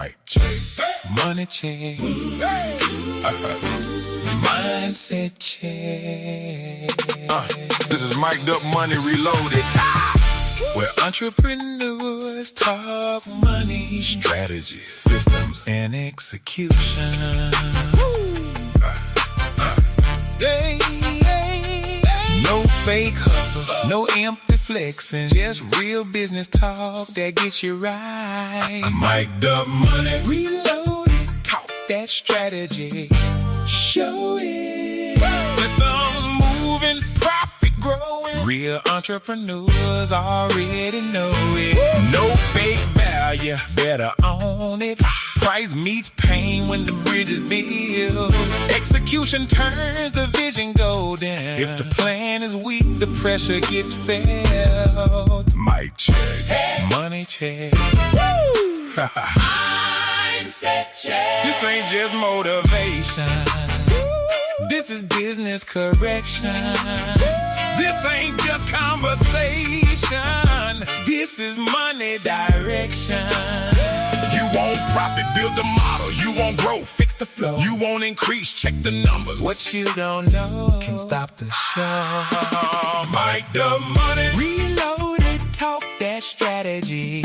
Mic check. Money check. Mindset check. This is Mic'd Up Money Reloaded. Where entrepreneurs talk money, Strategy, systems, and execution. No fake hustle, no empty flexing, just real business talk that gets you right. Mic'd Up Money Reloaded, talk that strategy, show it. Systems moving, profit growing. Real entrepreneurs already know it. No fake value, better own it. Price meets pain when the bridge is built. Execution turns the vision golden. If the plan is weak, the pressure gets felt. Mic check. Money check. Mindset check. This ain't just motivation. This is business correction. This ain't just conversation. This is money direction. You want profit, build the model. You want growth, fix the flow. You want increase, check the numbers. What you don't know can stop the show. Mic'd Up Money Reloaded, talk that strategy,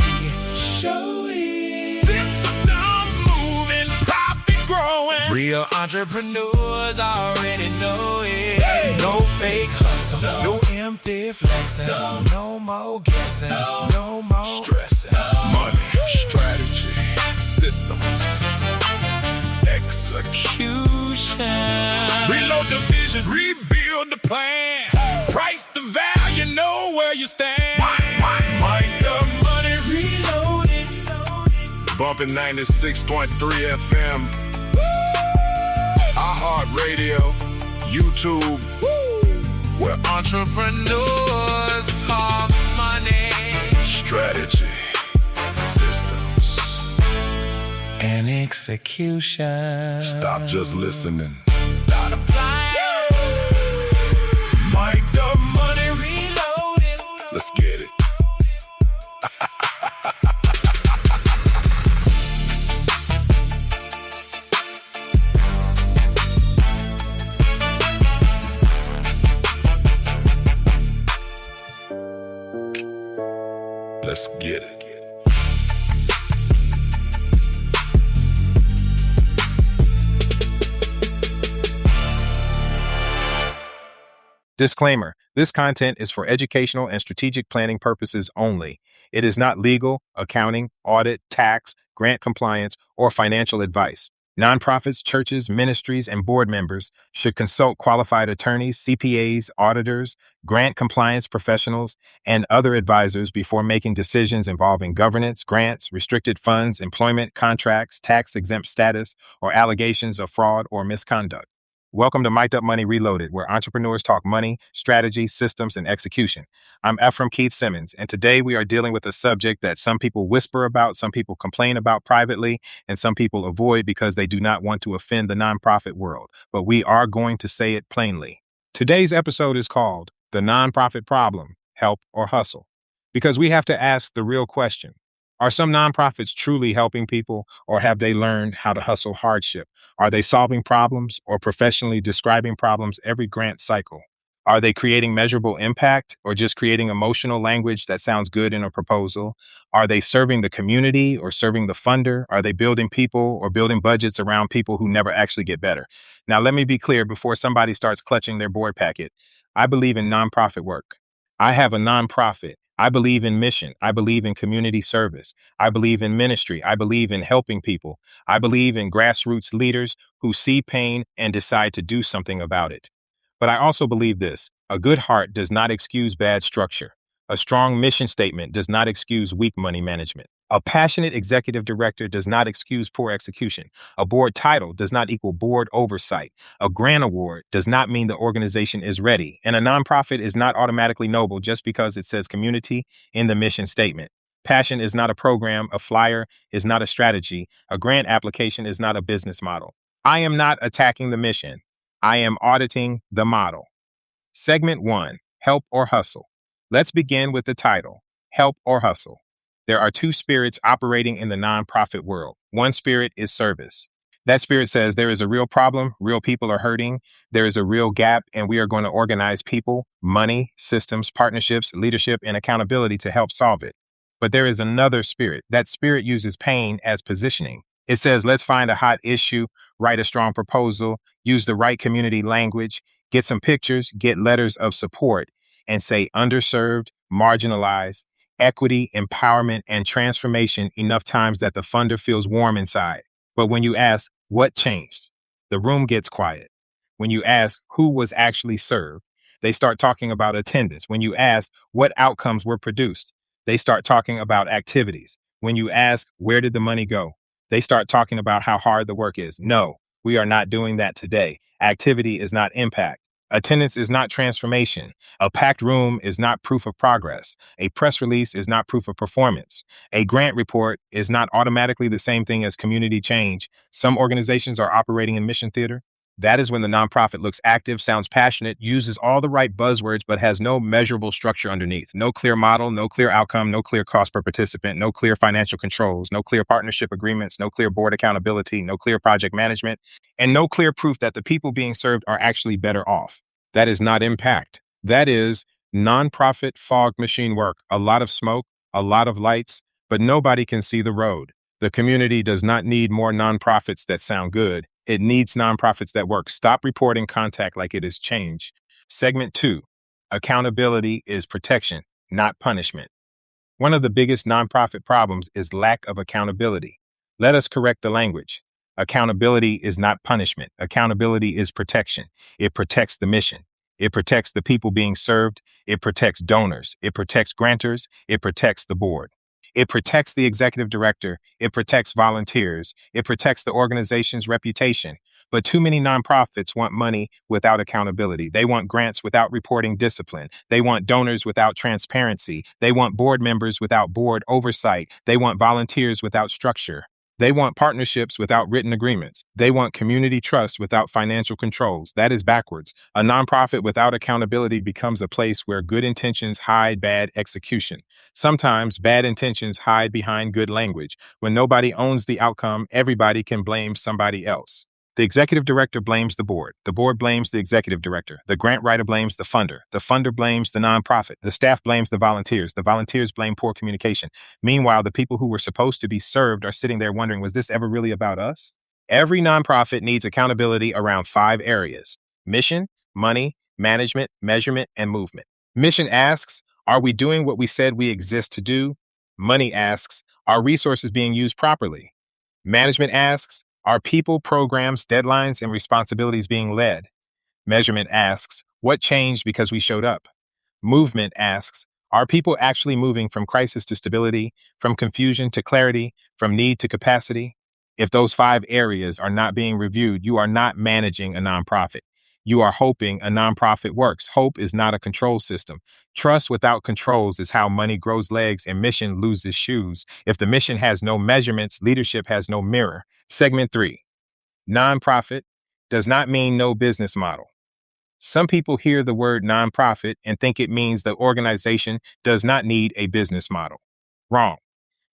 show it. Systems moving, profit growing. Real entrepreneurs already know it. No fake hustle, no empty flexing, no more guessing, no more Stressing, money, strategy, systems, execution. reload the vision, rebuild the plan. Price the value, know where you stand. Mic'd Up Money Reloaded. bumping 96.3 FM. iHeartRadio, YouTube. Where entrepreneurs talk money, Strategy, systems. and execution. Stop just listening. Start applying. Mic'd Up Money, Reloaded. let's get it. Let's get it. Disclaimer: this content is for educational and strategic planning purposes only. It is not legal, accounting, audit, tax, grant compliance, or financial advice. Nonprofits, churches, ministries, and board members should consult qualified attorneys, CPAs, auditors, grant compliance professionals, and other advisors before making decisions involving governance, grants, restricted funds, employment, contracts, tax-exempt status, or allegations of fraud or misconduct. Welcome to Mic'd Up Money Reloaded, where entrepreneurs talk money, strategy, systems, and execution. I'm Efrem Keith Simmons, and today we are dealing with a subject that some people whisper about, some people complain about privately, and some people avoid because they do not want to offend the nonprofit world. But we are going to say it plainly. Today's episode is called The Nonprofit Problem, Help or Hustle, because we have to ask the real question. Are some nonprofits truly helping people, or have they learned how to hustle hardship? Are they solving problems or professionally describing problems every grant cycle? Are they creating measurable impact or just creating emotional language that sounds good in a proposal? Are they serving the community or serving the funder? Are they building people or building budgets around people who never actually get better? Now, let me be clear before somebody starts clutching their board packet. I believe in nonprofit work. I have a nonprofit. I believe in mission. I believe in community service. I believe in ministry. I believe in helping people. I believe in grassroots leaders who see pain and decide to do something about it. But I also believe this: a good heart does not excuse bad structure. A strong mission statement does not excuse weak money management. A passionate executive director does not excuse poor execution. A board title does not equal board oversight. A grant award does not mean the organization is ready. And a nonprofit is not automatically noble just because it says community in the mission statement. Passion is not a program. A flyer is not a strategy. A grant application is not a business model. I am not attacking the mission. I am auditing the model. Segment 1, Help or Hustle. Let's begin with the title, Help or Hustle. There are two spirits operating in the nonprofit world. One spirit is service. That spirit says there is a real problem, real people are hurting, there is a real gap, and we are going to organize people, money, systems, partnerships, leadership, and accountability to help solve it. But there is another spirit. That spirit uses pain as positioning. It says, let's find a hot issue, write a strong proposal, use the right community language, get some pictures, get letters of support, and say underserved, marginalized, equity, empowerment, and transformation enough times that the funder feels warm inside. But when you ask, what changed? The room gets quiet. When you ask who was actually served, they start talking about attendance. When you ask what outcomes were produced, they start talking about activities. When you ask where did the money go, they start talking about how hard the work is. No, we are not doing that today. Activity is not impact. Attendance is not transformation. A packed room is not proof of progress. A press release is not proof of performance. A grant report is not automatically the same thing as community change. Some organizations are operating in mission theater. That is when the nonprofit looks active, sounds passionate, uses all the right buzzwords, but has no measurable structure underneath. No clear model, no clear outcome, no clear cost per participant, no clear financial controls, no clear partnership agreements, no clear board accountability, no clear project management, and no clear proof that the people being served are actually better off. That is not impact. That is nonprofit fog machine work. A lot of smoke, a lot of lights, but nobody can see the road. The community does not need more nonprofits that sound good. It needs nonprofits that work. Stop reporting contact like it is change. Segment 2. Accountability is protection, not punishment. One of the biggest nonprofit problems is lack of accountability. Let us correct the language. Accountability is not punishment. Accountability is protection. It protects the mission. It protects the people being served. It protects donors. It protects grantors. It protects the board. It protects the executive director. It protects volunteers. It protects the organization's reputation. But too many nonprofits want money without accountability. They want grants without reporting discipline. They want donors without transparency. They want board members without board oversight. They want volunteers without structure. They want partnerships without written agreements. They want community trust without financial controls. That is backwards. A nonprofit without accountability becomes a place where good intentions hide bad execution. Sometimes bad intentions hide behind good language. When nobody owns the outcome, everybody can blame somebody else. The executive director blames the board blames the executive director, the grant writer blames the funder blames the nonprofit, the staff blames the volunteers blame poor communication. Meanwhile, the people who were supposed to be served are sitting there wondering, was this ever really about us? Every nonprofit needs accountability around 5 areas: mission, money, management, measurement, and movement. Mission asks, are we doing what we said we exist to do? Money asks, are resources being used properly? Management asks, are people, programs, deadlines, and responsibilities being led? Measurement asks, what changed because we showed up? Movement asks, are people actually moving from crisis to stability, from confusion to clarity, from need to capacity? If those 5 areas are not being reviewed, you are not managing a nonprofit. You are hoping a nonprofit works. Hope is not a control system. Trust without controls is how money grows legs and mission loses shoes. If the mission has no measurements, leadership has no mirror. Segment 3. Nonprofit does not mean no business model. Some people hear the word nonprofit and think it means the organization does not need a business model. Wrong.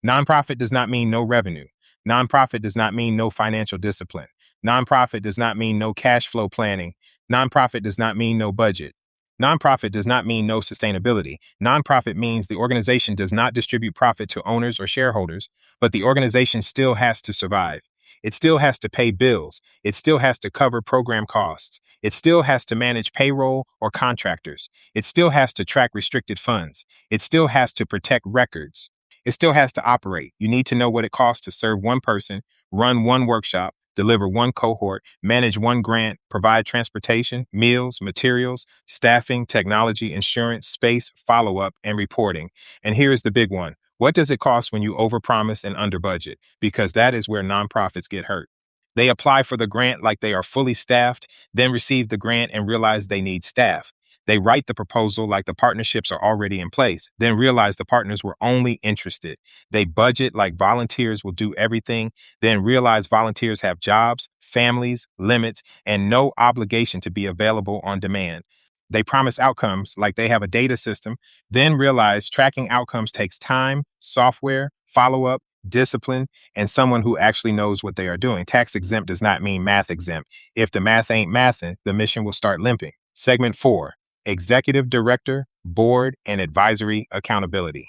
Nonprofit does not mean no revenue. Nonprofit does not mean no financial discipline. Nonprofit does not mean no cash flow planning. Nonprofit does not mean no budget. Nonprofit does not mean no sustainability. Nonprofit means the organization does not distribute profit to owners or shareholders, but the organization still has to survive. It still has to pay bills. It still has to cover program costs. It still has to manage payroll or contractors. It still has to track restricted funds. It still has to protect records. It still has to operate. You need to know what it costs to serve one person, run one workshop, deliver one cohort, manage one grant, provide transportation, meals, materials, staffing, technology, insurance, space, follow-up, and reporting. And here is the big one. What does it cost when you overpromise and under budget? Because that is where nonprofits get hurt. They apply for the grant like they are fully staffed, then receive the grant and realize they need staff. They write the proposal like the partnerships are already in place, then realize the partners were only interested. They budget like volunteers will do everything, then realize volunteers have jobs, families, limits, and no obligation to be available on demand. They promise outcomes like they have a data system, then realize tracking outcomes takes time, software, follow-up, discipline, and someone who actually knows what they are doing. Tax exempt does not mean math exempt. If the math ain't mathin', the mission will start limping. Segment 4, Executive Director, Board, and Advisory Accountability.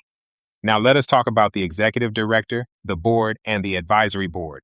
Now let us talk about the Executive Director, the Board, and the Advisory Board.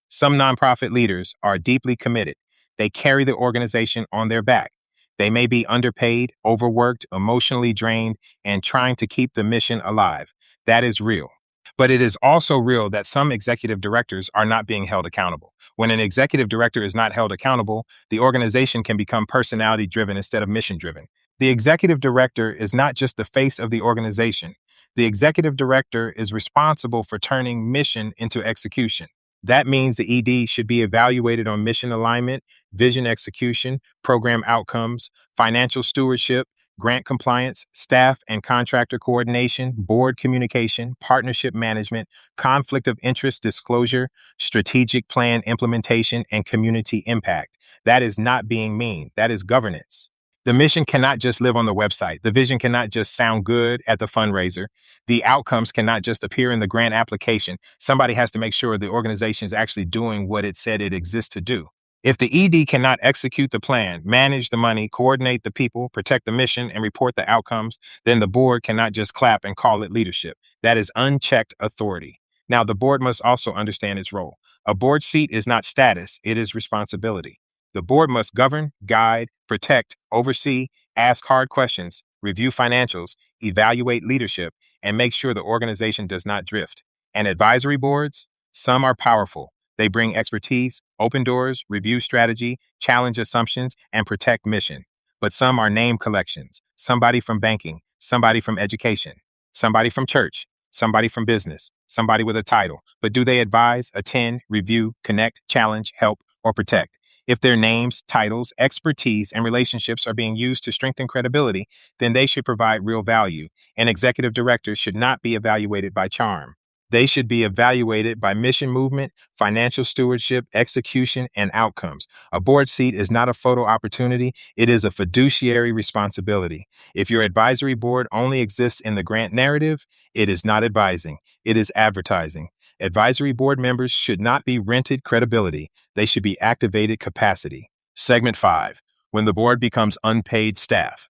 Some nonprofit leaders are deeply committed. They carry the organization on their back. They may be underpaid, overworked, emotionally drained, and trying to keep the mission alive. That is real. But it is also real that some executive directors are not being held accountable. When an executive director is not held accountable, the organization can become personality driven instead of mission driven. The executive director is not just the face of the organization. The executive director is responsible for turning mission into execution. That means the ED should be evaluated on mission alignment, vision execution, program outcomes, financial stewardship, grant compliance, staff and contractor coordination, board communication, partnership management, conflict of interest disclosure, strategic plan implementation, and community impact. That is not being mean. That is governance. The mission cannot just live on the website. The vision cannot just sound good at the fundraiser. The outcomes cannot just appear in the grant application. Somebody has to make sure the organization is actually doing what it said it exists to do. If the ED cannot execute the plan, manage the money, coordinate the people, protect the mission, and report the outcomes, then the board cannot just clap and call it leadership. That is unchecked authority. Now, the board must also understand its role. A board seat is not status, it is responsibility. The board must govern, guide, protect, oversee, ask hard questions, review financials, evaluate leadership, and make sure the organization does not drift. And advisory boards? Some are powerful. They bring expertise, open doors, review strategy, challenge assumptions, and protect mission. But some are name collections. Somebody from banking, somebody from education, somebody from church, somebody from business, somebody with a title. But do they advise, attend, review, connect, challenge, help, or protect? If their names, titles, expertise, and relationships are being used to strengthen credibility, then they should provide real value. An executive director should not be evaluated by charm. They should be evaluated by mission movement, financial stewardship, execution, and outcomes. A board seat is not a photo opportunity. It is a fiduciary responsibility. If your advisory board only exists in the grant narrative, it is not advising. It is advertising. Advisory board members should not be rented credibility. They should be activated capacity. Segment 5. When the board becomes unpaid staff.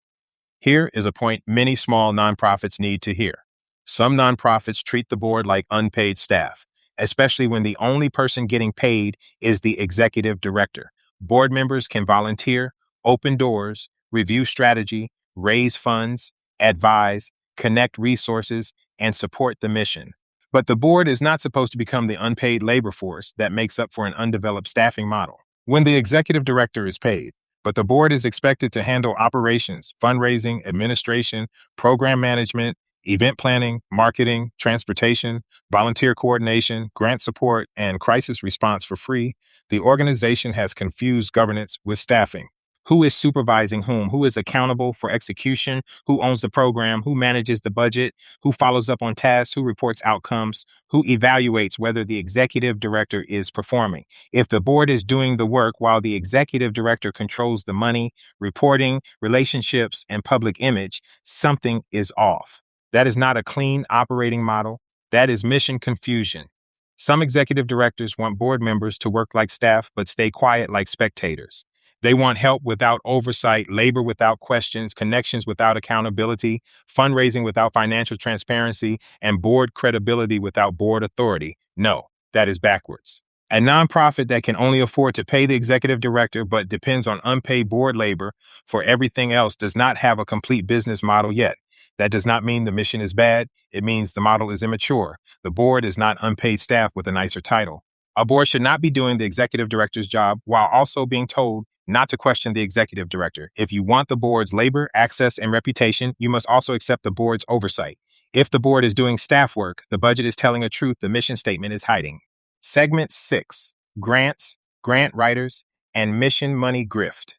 Here is a point many small nonprofits need to hear. Some nonprofits treat the board like unpaid staff, especially when the only person getting paid is the executive director. Board members can volunteer, open doors, review strategy, raise funds, advise, connect resources, and support the mission. But the board is not supposed to become the unpaid labor force that makes up for an undeveloped staffing model. When the executive director is paid, but the board is expected to handle operations, fundraising, administration, program management, event planning, marketing, transportation, volunteer coordination, grant support, and crisis response for free, the organization has confused governance with staffing. Who is supervising whom? Who is accountable for execution? Who owns the program? Who manages the budget? Who follows up on tasks? Who reports outcomes? Who evaluates whether the executive director is performing? If the board is doing the work while the executive director controls the money, reporting, relationships, and public image, something is off. That is not a clean operating model. That is mission confusion. Some executive directors want board members to work like staff but stay quiet like spectators. They want help without oversight, labor without questions, connections without accountability, fundraising without financial transparency, and board credibility without board authority. No, that is backwards. A nonprofit that can only afford to pay the executive director but depends on unpaid board labor for everything else does not have a complete business model yet. That does not mean the mission is bad. It means the model is immature. The board is not unpaid staff with a nicer title. A board should not be doing the executive director's job while also being told not to question the executive director. If you want the board's labor, access, and reputation, you must also accept the board's oversight. If the board is doing staff work, the budget is telling a truth the mission statement is hiding. Segment 6. Grants, grant writers, and mission money grift.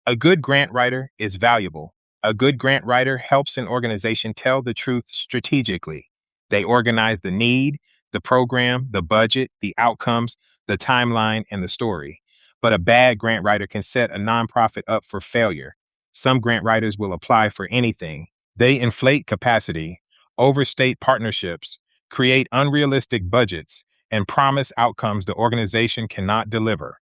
A good grant writer is valuable. A good grant writer helps an organization tell the truth strategically. They organize the need, the program, the budget, the outcomes, the timeline, and the story. But a bad grant writer can set a nonprofit up for failure. Some grant writers will apply for anything. They inflate capacity, overstate partnerships, create unrealistic budgets, and promise outcomes the organization cannot deliver.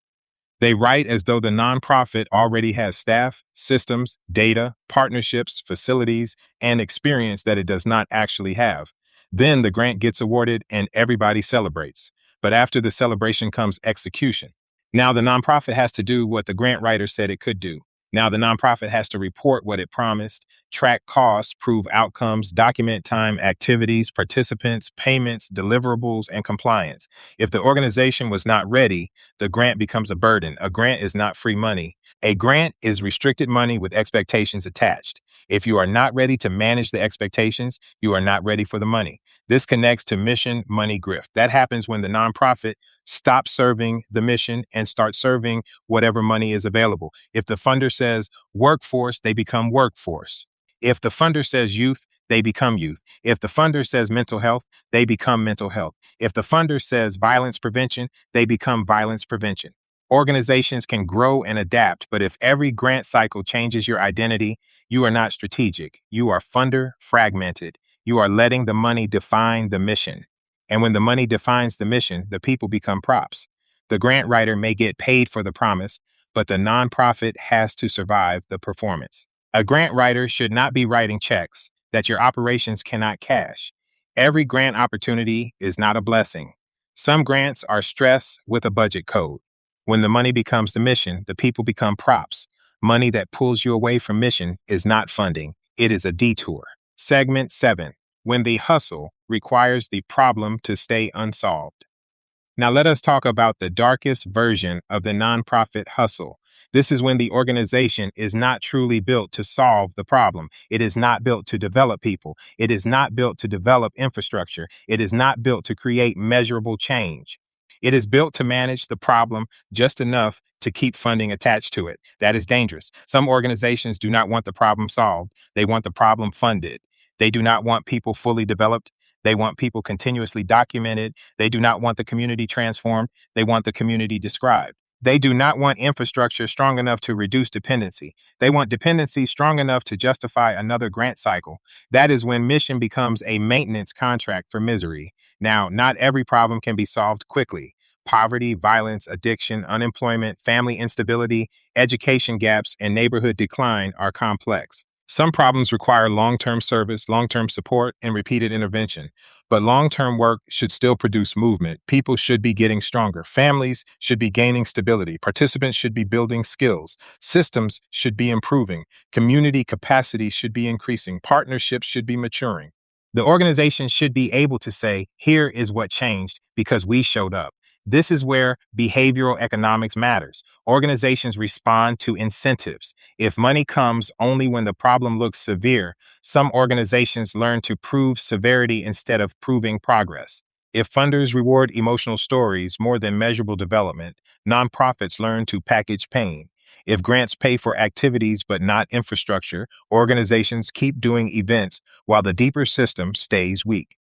They write as though the nonprofit already has staff, systems, data, partnerships, facilities, and experience that it does not actually have. Then the grant gets awarded and everybody celebrates. But after the celebration comes execution. Now the nonprofit has to do what the grant writer said it could do. Now the nonprofit has to report what it promised, track costs, prove outcomes, document time, activities, participants, payments, deliverables, and compliance. If the organization was not ready, the grant becomes a burden. A grant is not free money. A grant is restricted money with expectations attached. If you are not ready to manage the expectations, you are not ready for the money. This connects to mission money grift. That happens when the nonprofit stops serving the mission and starts serving whatever money is available. If the funder says workforce, they become workforce. If the funder says youth, they become youth. If the funder says mental health, they become mental health. If the funder says violence prevention, they become violence prevention. Organizations can grow and adapt, but if every grant cycle changes your identity, you are not strategic. You are funder fragmented. You are letting the money define the mission. And when the money defines the mission, the people become props. The grant writer may get paid for the promise, but the nonprofit has to survive the performance. A grant writer should not be writing checks that your operations cannot cash. Every grant opportunity is not a blessing. Some grants are stress with a budget code. When the money becomes the mission, the people become props. Money that pulls you away from mission is not funding. It is a detour. Segment 7. When the hustle requires the problem to stay unsolved. Now let us talk about the darkest version of the nonprofit hustle. This is when the organization is not truly built to solve the problem. It is not built to develop people. It is not built to develop infrastructure. It is not built to create measurable change. It is built to manage the problem just enough to keep funding attached to it. That is dangerous. Some organizations do not want the problem solved. They want the problem funded. They do not want people fully developed. They want people continuously documented. They do not want the community transformed. They want the community described. They do not want infrastructure strong enough to reduce dependency. They want dependency strong enough to justify another grant cycle. That is when mission becomes a maintenance contract for misery. Now, not every problem can be solved quickly. Poverty, violence, addiction, unemployment, family instability, education gaps, and neighborhood decline are complex. Some problems require long-term service, long-term support, and repeated intervention. But long-term work should still produce movement. People should be getting stronger. Families should be gaining stability. Participants should be building skills. Systems should be improving. Community capacity should be increasing. Partnerships should be maturing. The organization should be able to say, here is what changed because we showed up. This is where behavioral economics matters. Organizations respond to incentives. If money comes only when the problem looks severe, some organizations learn to prove severity instead of proving progress. If funders reward emotional stories more than measurable development, nonprofits learn to package pain. If grants pay for activities but not infrastructure, organizations keep doing events while the deeper system stays weak.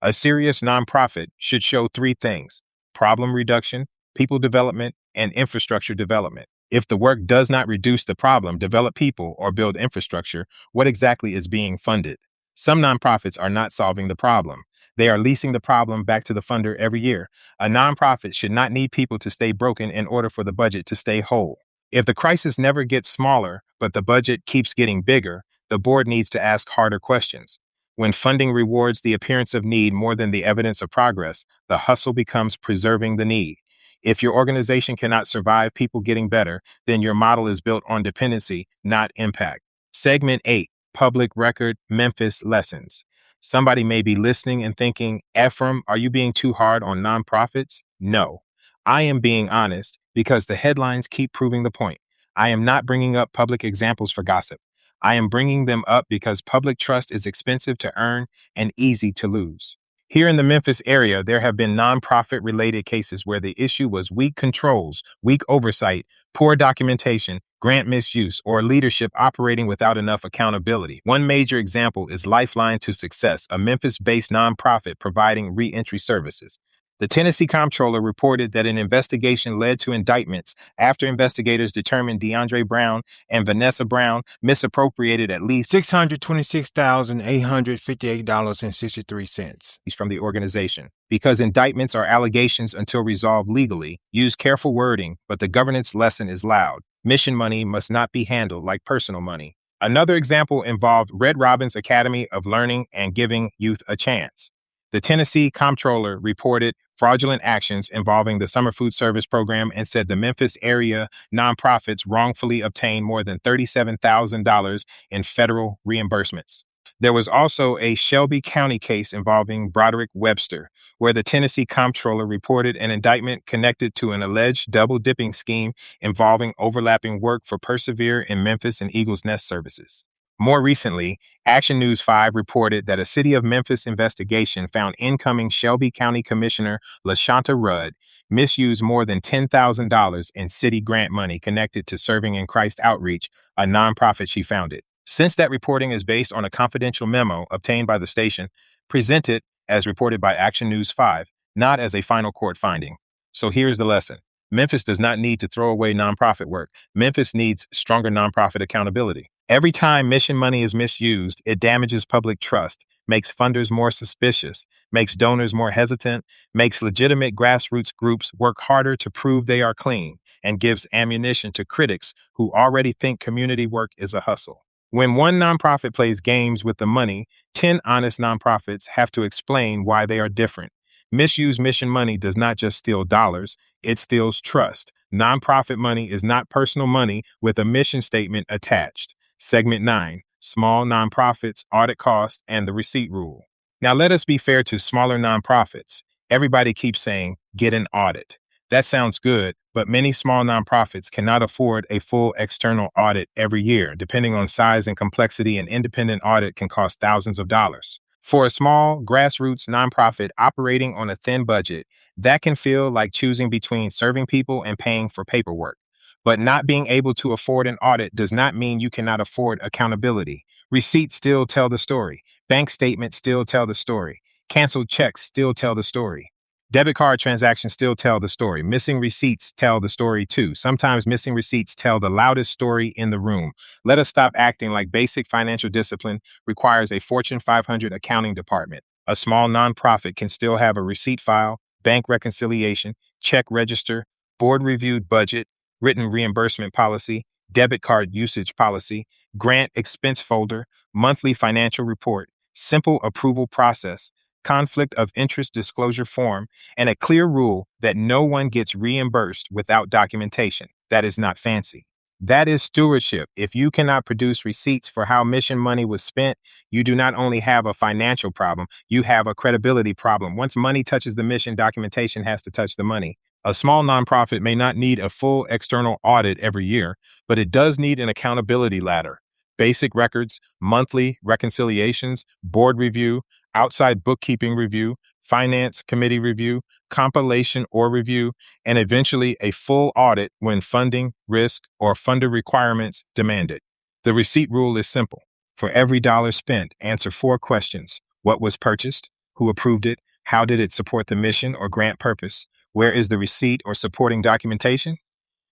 A serious nonprofit should show 3 things: problem reduction, people development, and infrastructure development. If the work does not reduce the problem, develop people, or build infrastructure, what exactly is being funded? Some nonprofits are not solving the problem. They are leasing the problem back to the funder every year. A nonprofit should not need people to stay broken in order for the budget to stay whole. If the crisis never gets smaller, but the budget keeps getting bigger, the board needs to ask harder questions. When funding rewards the appearance of need more than the evidence of progress, the hustle becomes preserving the need. If your organization cannot survive people getting better, then your model is built on dependency, not impact. Segment 8, Public Record Memphis Lessons. Somebody may be listening and thinking, Efrem, are you being too hard on nonprofits? No. I am being honest because the headlines keep proving the point. I am not bringing up public examples for gossip. I am bringing them up because public trust is expensive to earn and easy to lose. Here in the Memphis area, there have been nonprofit-related cases where the issue was weak controls, weak oversight, poor documentation, grant misuse, or leadership operating without enough accountability. One major example is Lifeline to Success, a Memphis-based nonprofit providing re-entry services. The Tennessee Comptroller reported that an investigation led to indictments after investigators determined DeAndre Brown and Vanessa Brown misappropriated at least $626,858.63 from the organization. Because indictments are allegations until resolved legally, use careful wording, but the governance lesson is loud. Mission money must not be handled like personal money. Another example involved Red Robin's Academy of Learning and Giving Youth a Chance. The Tennessee Comptroller reported fraudulent actions involving the summer food service program and said the Memphis area nonprofits wrongfully obtained more than $37,000 in federal reimbursements. There was also a Shelby County case involving Broderick Webster, where the Tennessee Comptroller reported an indictment connected to an alleged double-dipping scheme involving overlapping work for Persevere in Memphis and Eagles Nest services. More recently, Action News 5 reported that a City of Memphis investigation found incoming Shelby County Commissioner LaShanta Rudd misused more than $10,000 in city grant money connected to Serving in Christ Outreach, a nonprofit she founded. Since that reporting is based on a confidential memo obtained by the station, presented as reported by Action News 5, not as a final court finding. So here's the lesson. Memphis does not need to throw away nonprofit work. Memphis needs stronger nonprofit accountability. Every time mission money is misused, it damages public trust, makes funders more suspicious, makes donors more hesitant, makes legitimate grassroots groups work harder to prove they are clean, and gives ammunition to critics who already think community work is a hustle. When one nonprofit plays games with the money, 10 honest nonprofits have to explain why they are different. Misused mission money does not just steal dollars, it steals trust. Nonprofit money is not personal money with a mission statement attached. Segment 9, Small Nonprofits, Audit Cost, and the Receipt Rule. Now let us be fair to smaller nonprofits. Everybody keeps saying, get an audit. That sounds good, but many small nonprofits cannot afford a full external audit every year. Depending on size and complexity, an independent audit can cost thousands of dollars. For a small, grassroots nonprofit operating on a thin budget, that can feel like choosing between serving people and paying for paperwork. But not being able to afford an audit does not mean you cannot afford accountability. Receipts still tell the story. Bank statements still tell the story. Canceled checks still tell the story. Debit card transactions still tell the story. Missing receipts tell the story too. Sometimes missing receipts tell the loudest story in the room. Let us stop acting like basic financial discipline requires a Fortune 500 accounting department. A small nonprofit can still have a receipt file, bank reconciliation, check register, board-reviewed budget, written reimbursement policy, debit card usage policy, grant expense folder, monthly financial report, simple approval process, conflict of interest disclosure form, and a clear rule that no one gets reimbursed without documentation. That is not fancy. That is stewardship. If you cannot produce receipts for how mission money was spent, you do not only have a financial problem, you have a credibility problem. Once money touches the mission, documentation has to touch the money. A small nonprofit may not need a full external audit every year, but it does need an accountability ladder. Basic records, monthly reconciliations, board review, outside bookkeeping review, finance committee review, compilation or review, and eventually a full audit when funding, risk, or funder requirements demand it. The receipt rule is simple. For every dollar spent, answer 4 questions. What was purchased? Who approved it? How did it support the mission or grant purpose? Where is the receipt or supporting documentation?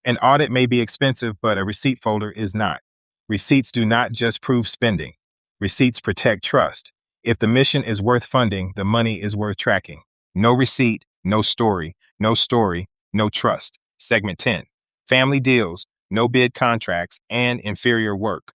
An audit may be expensive, but a receipt folder is not. Receipts do not just prove spending. Receipts protect trust. If the mission is worth funding, the money is worth tracking. No receipt, no story, no story, no trust. Segment 10. Family deals, no bid contracts, and inferior work.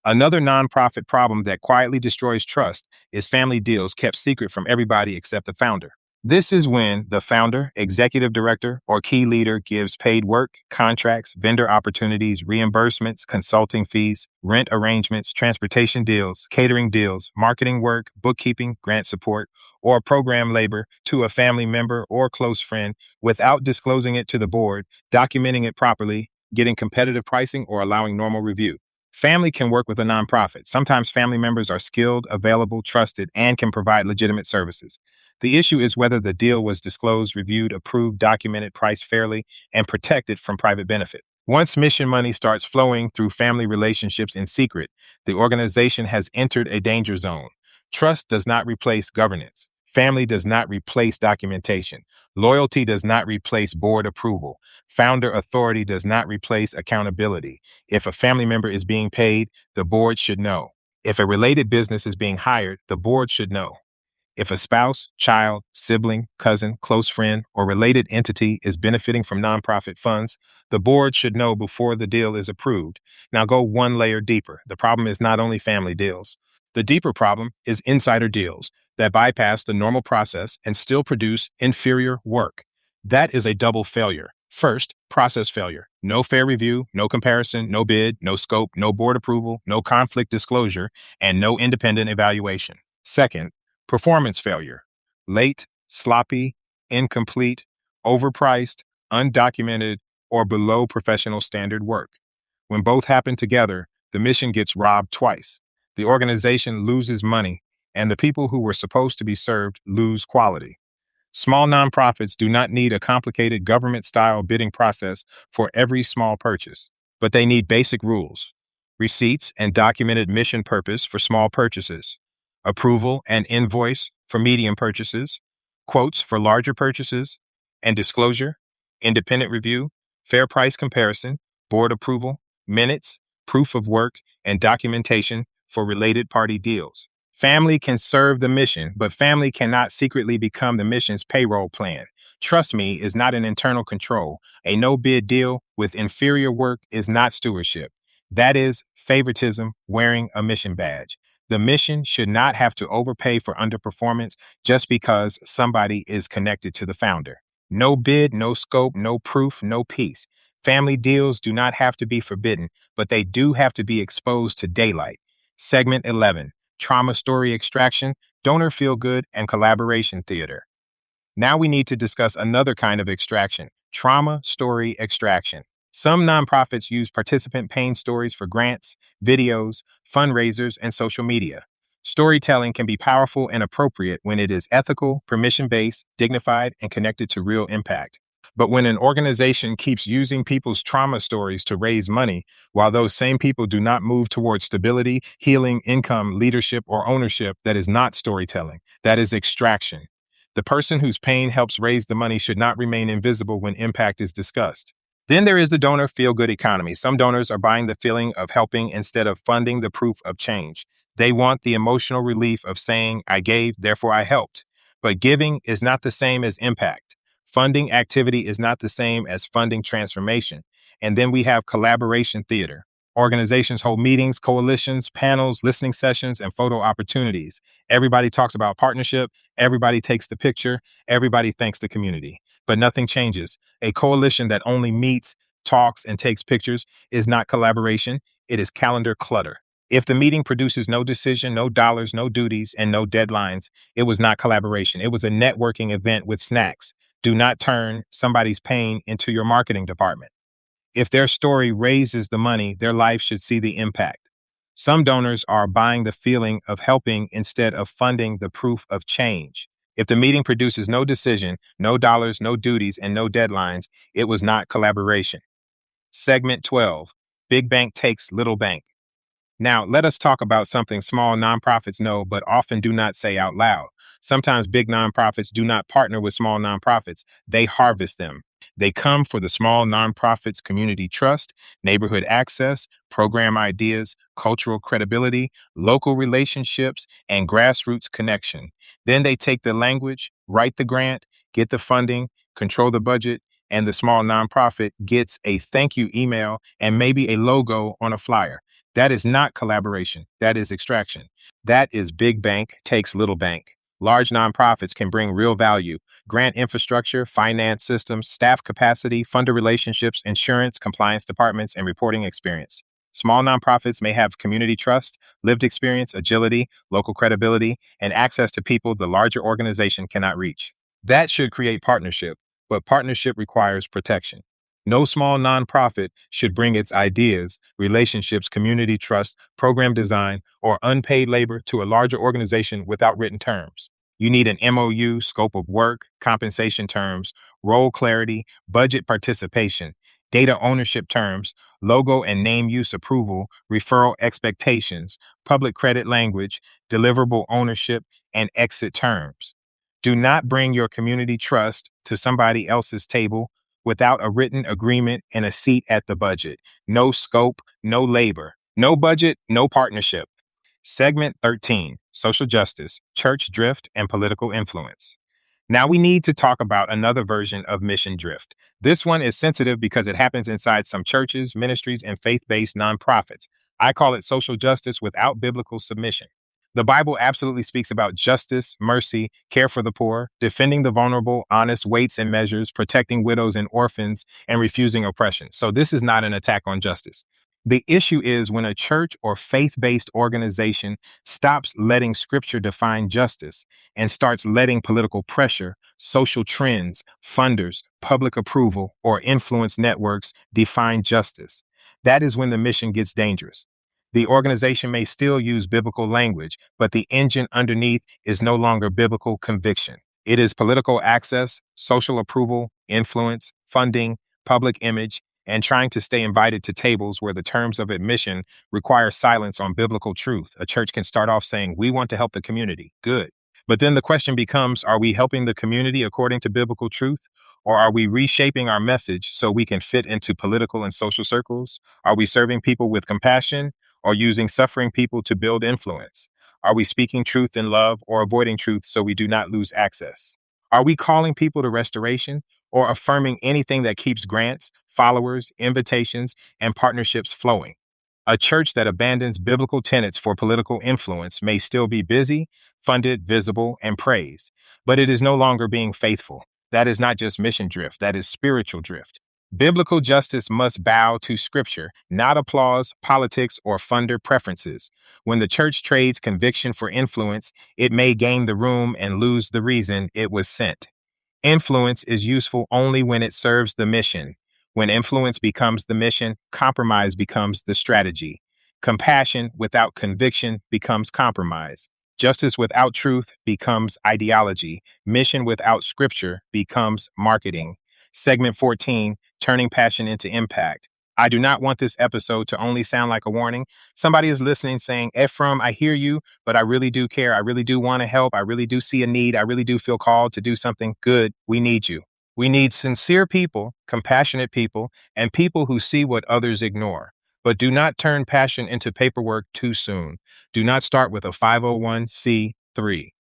Another nonprofit problem that quietly destroys trust is family deals kept secret from everybody except the founder. This is when the founder, executive director, or key leader gives paid work, contracts, vendor opportunities, reimbursements, consulting fees, rent arrangements, transportation deals, catering deals, marketing work, bookkeeping, grant support, or program labor to a family member or close friend without disclosing it to the board, documenting it properly, getting competitive pricing, or allowing normal review. Family can work with a nonprofit. Sometimes family members are skilled, available, trusted, and can provide legitimate services. The issue is whether the deal was disclosed, reviewed, approved, documented, priced fairly, and protected from private benefit. Once mission money starts flowing through family relationships in secret, the organization has entered a danger zone. Trust does not replace governance. Family does not replace documentation. Loyalty does not replace board approval. Founder authority does not replace accountability. If a family member is being paid, the board should know. If a related business is being hired, the board should know. If a spouse, child, sibling, cousin, close friend, or related entity is benefiting from nonprofit funds, the board should know before the deal is approved. Now go one layer deeper. The problem is not only family deals. The deeper problem is insider deals that bypass the normal process and still produce inferior work. That is a double failure. First, process failure. No fair review, no comparison, no bid, no scope, no board approval, no conflict disclosure, and no independent evaluation. Second, performance failure. Late, sloppy, incomplete, overpriced, undocumented, or below professional standard work. When both happen together, the mission gets robbed twice. The organization loses money, and the people who were supposed to be served lose quality. Small nonprofits do not need a complicated government-style bidding process for every small purchase, but they need basic rules: receipts and documented mission purpose for small purchases, approval and invoice for medium purchases, quotes for larger purchases, and disclosure, independent review, fair price comparison, board approval, minutes, proof of work, and documentation for related party deals. Family can serve the mission, but family cannot secretly become the mission's payroll plan. Trust me is not an internal control. A no-bid deal with inferior work is not stewardship. That is favoritism wearing a mission badge. The mission should not have to overpay for underperformance just because somebody is connected to the founder. No bid, no scope, no proof, no peace. Family deals do not have to be forbidden, but they do have to be exposed to daylight. Segment 11. Trauma story extraction, donor feel-good, and collaboration theater. Now we need to discuss another kind of extraction, trauma story extraction. Some nonprofits use participant pain stories for grants, videos, fundraisers, and social media. Storytelling can be powerful and appropriate when it is ethical, permission-based, dignified, and connected to real impact. But when an organization keeps using people's trauma stories to raise money, while those same people do not move towards stability, healing, income, leadership, or ownership, that is not storytelling. That is extraction. The person whose pain helps raise the money should not remain invisible when impact is discussed. Then there is the donor feel-good economy. Some donors are buying the feeling of helping instead of funding the proof of change. They want the emotional relief of saying, I gave, therefore I helped. But giving is not the same as impact. Funding activity is not the same as funding transformation. And then we have collaboration theater. Organizations hold meetings, coalitions, panels, listening sessions, and photo opportunities. Everybody talks about partnership. Everybody takes the picture. Everybody thanks the community. But nothing changes. A coalition that only meets, talks, and takes pictures is not collaboration. It is calendar clutter. If the meeting produces no decision, no dollars, no duties, and no deadlines, it was not collaboration. It was a networking event with snacks. Do not turn somebody's pain into your marketing department. If their story raises the money, their life should see the impact. Some donors are buying the feeling of helping instead of funding the proof of change. If the meeting produces no decision, no dollars, no duties, and no deadlines, it was not collaboration. Segment 12. Big Bank Takes Little Bank. Now, let us talk about something small nonprofits know but often do not say out loud. Sometimes big nonprofits do not partner with small nonprofits. They harvest them. They come for the small nonprofits' community trust, neighborhood access, program ideas, cultural credibility, local relationships, and grassroots connection. Then they take the language, write the grant, get the funding, control the budget, and the small nonprofit gets a thank you email and maybe a logo on a flyer. That is not collaboration. That is extraction. That is big bank takes little bank. Large nonprofits can bring real value: grant infrastructure, finance systems, staff capacity, funder relationships, insurance, compliance departments, and reporting experience. Small nonprofits may have community trust, lived experience, agility, local credibility, and access to people the larger organization cannot reach. That should create partnership, but partnership requires protection. No small nonprofit should bring its ideas, relationships, community trust, program design, or unpaid labor to a larger organization without written terms. You need an MOU, scope of work, compensation terms, role clarity, budget participation, data ownership terms, logo and name use approval, referral expectations, public credit language, deliverable ownership, and exit terms. Do not bring your community trust to somebody else's table without a written agreement and a seat at the budget. No scope, no labor. No budget, no partnership. Segment 13, Social Justice, Church Drift, and Political Influence. Now we need to talk about another version of mission drift. This one is sensitive because it happens inside some churches, ministries, and faith-based nonprofits. I call it social justice without biblical submission. The Bible absolutely speaks about justice, mercy, care for the poor, defending the vulnerable, honest weights and measures, protecting widows and orphans, and refusing oppression. So this is not an attack on justice. The issue is when a church or faith-based organization stops letting scripture define justice and starts letting political pressure, social trends, funders, public approval, or influence networks define justice. That is when the mission gets dangerous. The organization may still use biblical language, but the engine underneath is no longer biblical conviction. It is political access, social approval, influence, funding, public image, and trying to stay invited to tables where the terms of admission require silence on biblical truth. A church can start off saying, "We want to help the community." Good. But then the question becomes, are we helping the community according to biblical truth? Or are we reshaping our message so we can fit into political and social circles? Are we serving people with compassion or using suffering people to build influence? Are we speaking truth in love or avoiding truth so we do not lose access? Are we calling people to restoration or affirming anything that keeps grants, followers, invitations, and partnerships flowing? A church that abandons biblical tenets for political influence may still be busy, funded, visible, and praised, but it is no longer being faithful. That is not just mission drift, that is spiritual drift. Biblical justice must bow to scripture, not applause, politics, or funder preferences. When the church trades conviction for influence, it may gain the room and lose the reason it was sent. Influence is useful only when it serves the mission. When influence becomes the mission, compromise becomes the strategy. Compassion without conviction becomes compromise. Justice without truth becomes ideology. Mission without scripture becomes marketing. Segment 14, Turning Passion into Impact. I do not want this episode to only sound like a warning. Somebody is listening saying, "Efrem, I hear you, but I really do care. I really do want to help. I really do see a need. I really do feel called to do something good." We need you. We need sincere people, compassionate people, and people who see what others ignore. But do not turn passion into paperwork too soon. Do not start with a 501c3.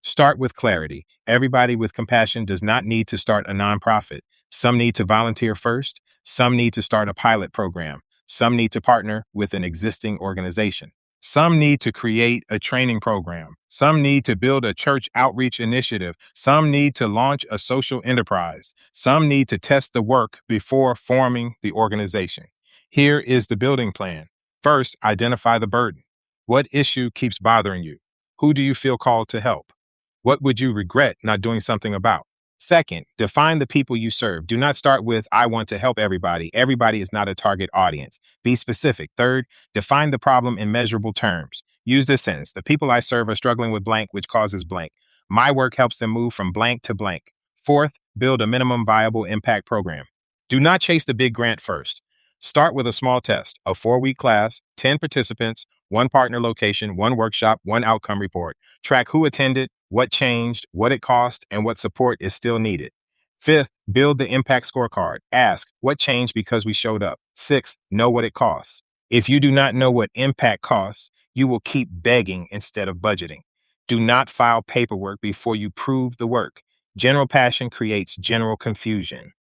Start with clarity. Everybody with compassion does not need to start a nonprofit. Some need to volunteer first. Some need to start a pilot program. Some need to partner with an existing organization. Some need to create a training program. Some need to build a church outreach initiative. Some need to launch a social enterprise. Some need to test the work before forming the organization. Here is the building plan. First, identify the burden. What issue keeps bothering you? Who do you feel called to help? What would you regret not doing something about? Second, define the people you serve. Do not start with, "I want to help everybody." Everybody is not a target audience. Be specific. Third, define the problem in measurable terms. Use this sentence: "The people I serve are struggling with blank, which causes blank. My work helps them move from blank to blank." Fourth, build a minimum viable impact program. Do not chase the big grant first. Start with a small test, a 4-week class, 10 participants, 1 partner location, 1 workshop, 1 outcome report. Track who attended, what changed, what it cost, and what support is still needed. Fifth, build the impact scorecard. Ask, what changed because we showed up? Sixth, know what it costs. If you do not know what impact costs, you will keep begging instead of budgeting. Do not file paperwork before you prove the work. General passion creates general confusion.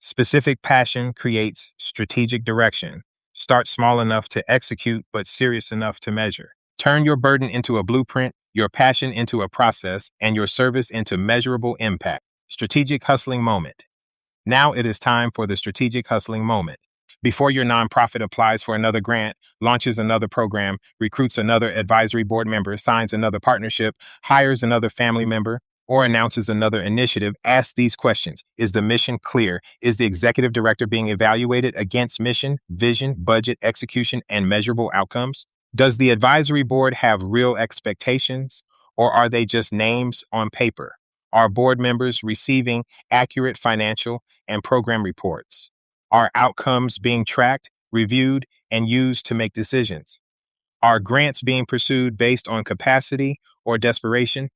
Specific passion creates strategic direction. Start small enough to execute, but serious enough to measure. Turn your burden into a blueprint, your passion into a process, and your service into measurable impact. Strategic hustling moment. Now it is time for the strategic hustling moment. Before your nonprofit applies for another grant, launches another program, recruits another advisory board member, signs another partnership, hires another family member, or announces another initiative, ask these questions. Is the mission clear? Is the executive director being evaluated against mission, vision, budget, execution, and measurable outcomes? Does the advisory board have real expectations, or are they just names on paper? Are board members receiving accurate financial and program reports? Are outcomes being tracked, reviewed, and used to make decisions? Are grants being pursued based on capacity or desperation?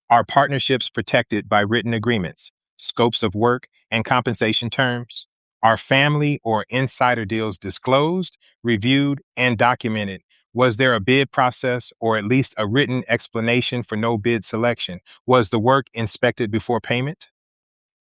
Are partnerships protected by written agreements, scopes of work, and compensation terms? Are family or insider deals disclosed, reviewed, and documented? Was there a bid process or at least a written explanation for no bid selection? Was the work inspected before payment?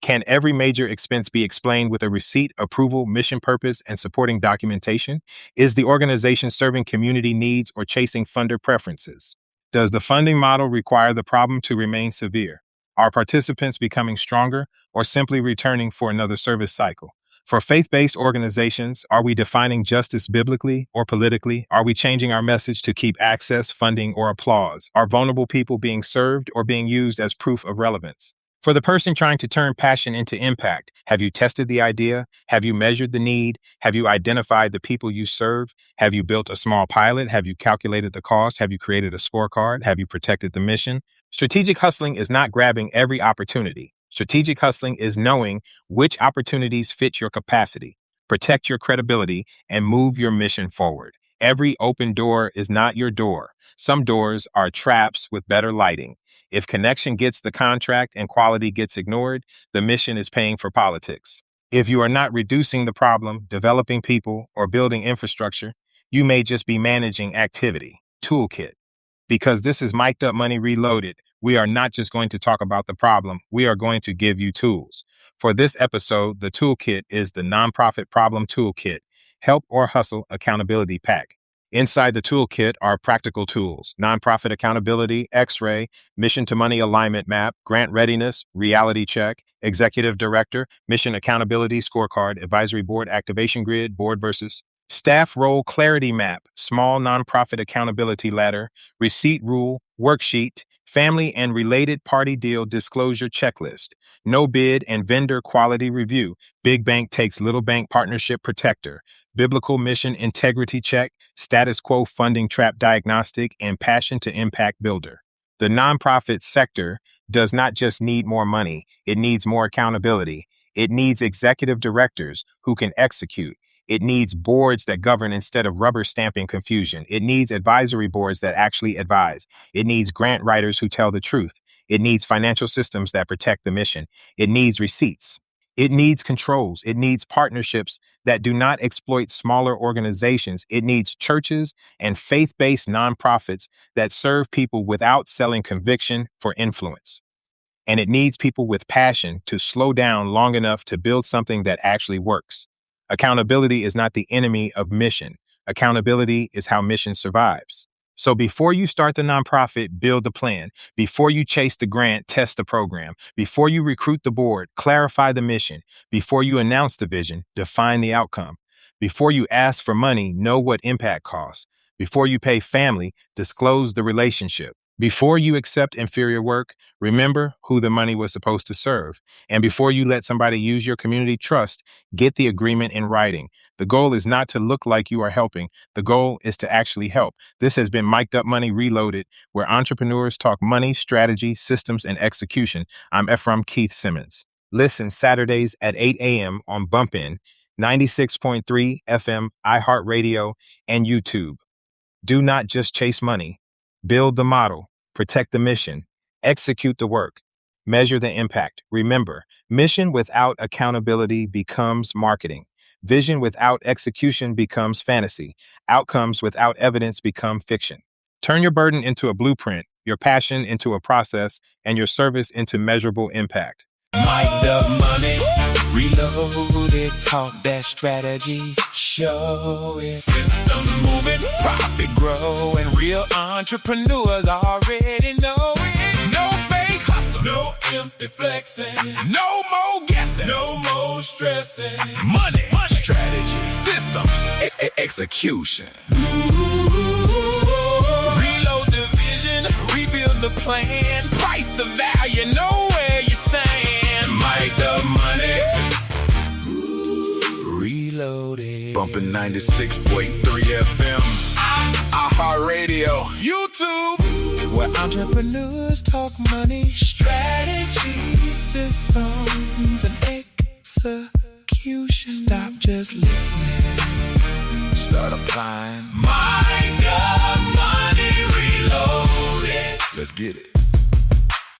Can every major expense be explained with a receipt, approval, mission purpose, and supporting documentation? Is the organization serving community needs or chasing funder preferences? Does the funding model require the problem to remain severe? Are participants becoming stronger or simply returning for another service cycle? For faith-based organizations, are we defining justice biblically or politically? Are we changing our message to keep access, funding, or applause? Are vulnerable people being served or being used as proof of relevance? For the person trying to turn passion into impact, have you tested the idea? Have you measured the need? Have you identified the people you serve? Have you built a small pilot? Have you calculated the cost? Have you created a scorecard? Have you protected the mission? Strategic hustling is not grabbing every opportunity. Strategic hustling is knowing which opportunities fit your capacity, protect your credibility, and move your mission forward. Every open door is not your door. Some doors are traps with better lighting. If connection gets the contract and quality gets ignored, the mission is paying for politics. If you are not reducing the problem, developing people, or building infrastructure, you may just be managing activity. Toolkit. Because this is Mic'd Up Money Reloaded, we are not just going to talk about the problem, we are going to give you tools. For this episode, the toolkit is the Nonprofit Problem Toolkit, Help or Hustle Accountability Pack. Inside the toolkit are practical tools: nonprofit accountability, X-ray, mission to money alignment map, grant readiness, reality check, executive director, mission accountability scorecard, advisory board activation grid, board versus staff role clarity map, small nonprofit accountability ladder, receipt rule, worksheet, family and related party deal disclosure checklist, no bid and vendor quality review, big bank takes little bank partnership protector, biblical mission integrity check, status quo funding trap diagnostic, and passion to impact builder. The nonprofit sector does not just need more money, it needs more accountability. It needs executive directors who can execute. It needs boards that govern instead of rubber stamping confusion. It needs advisory boards that actually advise. It needs grant writers who tell the truth. It needs financial systems that protect the mission. It needs receipts. It needs controls. It needs partnerships that do not exploit smaller organizations. It needs churches and faith-based nonprofits that serve people without selling conviction for influence. And it needs people with passion to slow down long enough to build something that actually works. Accountability is not the enemy of mission. Accountability is how mission survives. So before you start the nonprofit, build the plan. Before you chase the grant, test the program. Before you recruit the board, clarify the mission. Before you announce the vision, define the outcome. Before you ask for money, know what impact costs. Before you pay family, disclose the relationship. Before you accept inferior work, remember who the money was supposed to serve. And before you let somebody use your community trust, get the agreement in writing. The goal is not to look like you are helping. The goal is to actually help. This has been Mic'd Up Money Reloaded, where entrepreneurs talk money, strategy, systems, and execution. I'm Efrem Keith Simmons. Listen Saturdays at 8 a.m. on Bumpin', 96.3 FM, iHeartRadio, and YouTube. Do not just chase money. Build the model, protect the mission, execute the work, measure the impact. Remember, mission without accountability becomes marketing. Vision without execution becomes fantasy. Outcomes without evidence become fiction. Turn your burden into a blueprint, your passion into a process, and your service into measurable impact. Mic'd Up Money Reloaded, talk that strategy, show it. Systems moving, profit grow, and real entrepreneurs already know it. No fake hustle, no empty flexing, no more guessing, no more stressing. Money, strategy, systems, execution. Reload the vision, rebuild the plan, price the value, know where you stand. Mic'd Up Money Reloaded. Bumpin' 96.3 FM, iHeartRadio, YouTube, where entrepreneurs talk money, strategy, systems, and execution. Stop just listening, start applying. Mic'd Up Money Reloaded. Let's get it.